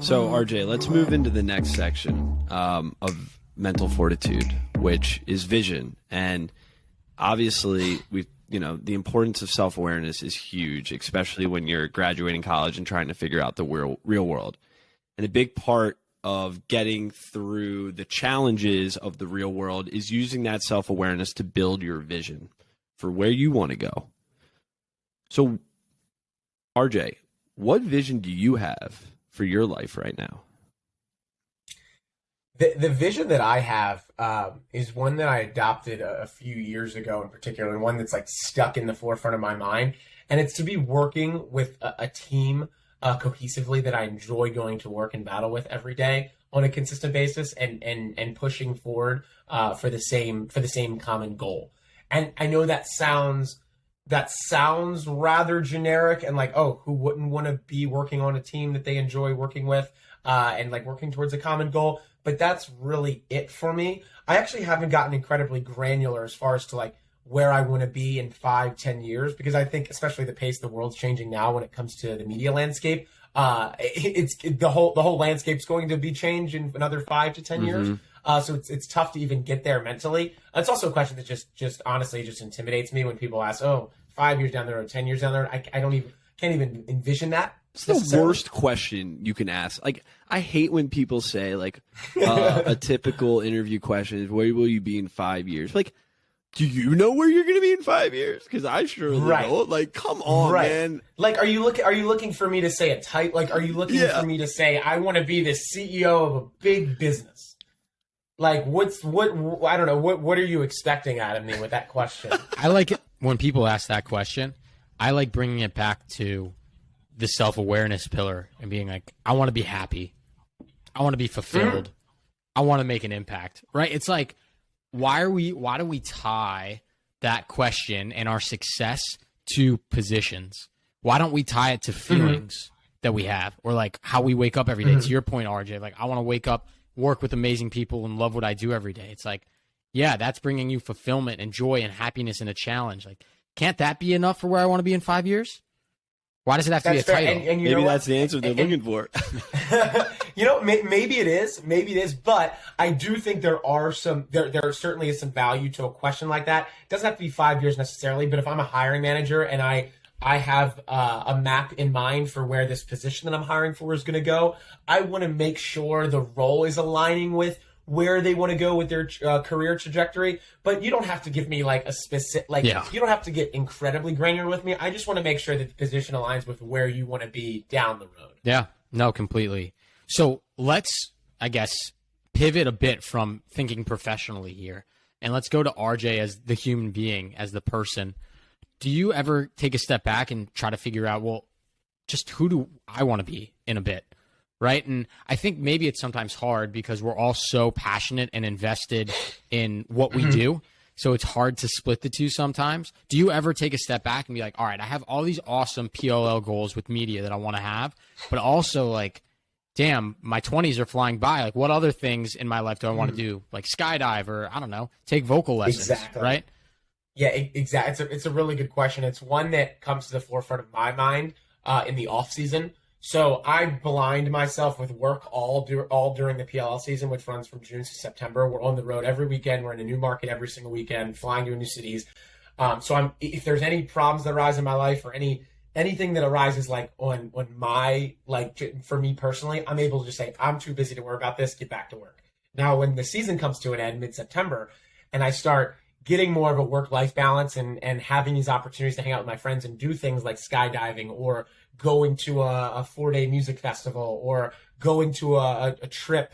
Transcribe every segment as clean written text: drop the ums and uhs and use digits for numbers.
So, RJ, let's move into the next section of mental fortitude, which is vision. And obviously, the importance of self-awareness is huge, especially when you're graduating college and trying to figure out the real world. And a big part of getting through the challenges of the real world is using that self-awareness to build your vision for where you want to go. So, RJ, what vision do you have for your life right now? The vision that I have is one that I adopted a few years ago in particular, and one that's like stuck in the forefront of my mind. And it's to be working with a team cohesively that I enjoy going to work and battle with every day on a consistent basis, and pushing forward for the same common goal. And I know that sounds rather generic and like, oh, who wouldn't want to be working on a team that they enjoy working with and like working towards a common goal? But that's really it for me. I actually haven't gotten incredibly granular as far as to like where I want to be in 5-10 years, because I think especially the pace the world's changing now when it comes to the media landscape, the whole landscape's going to be changed in another 5 to 10 years. So it's tough to even get there mentally. It's also a question that just honestly just intimidates me when people ask, oh, 5 years down the road, 10 years down the road. I can't even envision that. It's the worst question you can ask. Like, I hate when people say like a typical interview question is, where will you be in 5 years? Like, do you know where you're going to be in 5 years? Because I surely don't. Like, come on, man. Like, are you looking for me to say a type? Like, are you looking for me to say I want to be the CEO of a big business? Like, I don't know. What are you expecting out of me with that question? I like it when people ask that question. I like bringing it back to the self-awareness pillar and being like, I want to be happy. I want to be fulfilled. I want to make an impact, right? It's like, why do we tie that question and our success to positions? Why don't we tie it to feelings that we have, or like how we wake up every day? To your point, RJ, like, I want to wake up, work with amazing people, and love what I do every day. It's like, yeah, that's bringing you fulfillment and joy and happiness and a challenge. Like, can't that be enough for where I want to be in 5 years? Why does it have to be a title? And maybe that's the answer they're looking for. Maybe it is. But I do think there certainly is some value to a question like that. It doesn't have to be 5 years necessarily, but if I'm a hiring manager and I have a map in mind for where this position that I'm hiring for is going to go, I want to make sure the role is aligning with where they want to go with their career trajectory. But you don't have to give me like a specific, you don't have to get incredibly granular with me. I just want to make sure that the position aligns with where you want to be down the road. Yeah, no, completely. So let's, I guess, pivot a bit from thinking professionally here, and let's go to RJ as the human being, as the person. Do you ever take a step back and try to figure out, well, just who do I want to be in a bit? Right. And I think maybe it's sometimes hard because we're all so passionate and invested in what we do. So it's hard to split the two sometimes. Do you ever take a step back and be like, all right, I have all these awesome PLL goals with media that I want to have, but also like, damn, my 20s are flying by. Like, what other things in my life do I want to do? Like skydive, or I don't know, take vocal lessons. Exactly. Right. Yeah, exactly. It's a really good question. It's one that comes to the forefront of my mind in the off season. So I blind myself with work all during the PLL season, which runs from June to September. We're on the road every weekend. We're in a new market every single weekend, flying to new cities. So if there's any problems that arise in my life, or anything that arises like on my, like, for me personally, I'm able to just say, I'm too busy to worry about this, get back to work. Now, when the season comes to an end mid-September and I start getting more of a work-life balance and having these opportunities to hang out with my friends and do things like skydiving, or going to a 4-day music festival, or going to a trip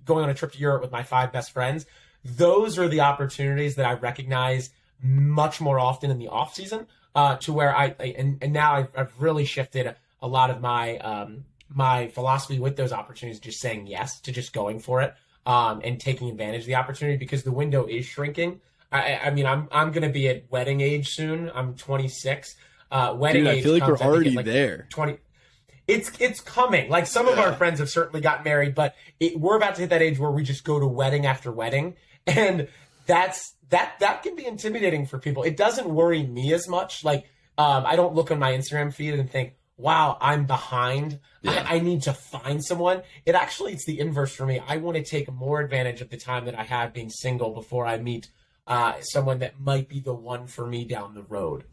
going on a trip to Europe with my 5 best friends, those are the opportunities that I recognize much more often in the off season, to where now I've really shifted a lot of my philosophy with those opportunities, just saying yes to just going for it, and taking advantage of the opportunity, because the window is shrinking. I mean, I'm going to be at wedding age soon. I'm 26. Wedding age, I feel like comes, we're already like there. 20. It's coming. Like, some of our friends have certainly gotten married, but we're about to hit that age where we just go to wedding after wedding, and that can be intimidating for people. It doesn't worry me as much. Like, I don't look on my Instagram feed and think, wow, I'm behind. Yeah. I need to find someone. It's the inverse for me. I want to take more advantage of the time that I have being single before I meet someone that might be the one for me down the road.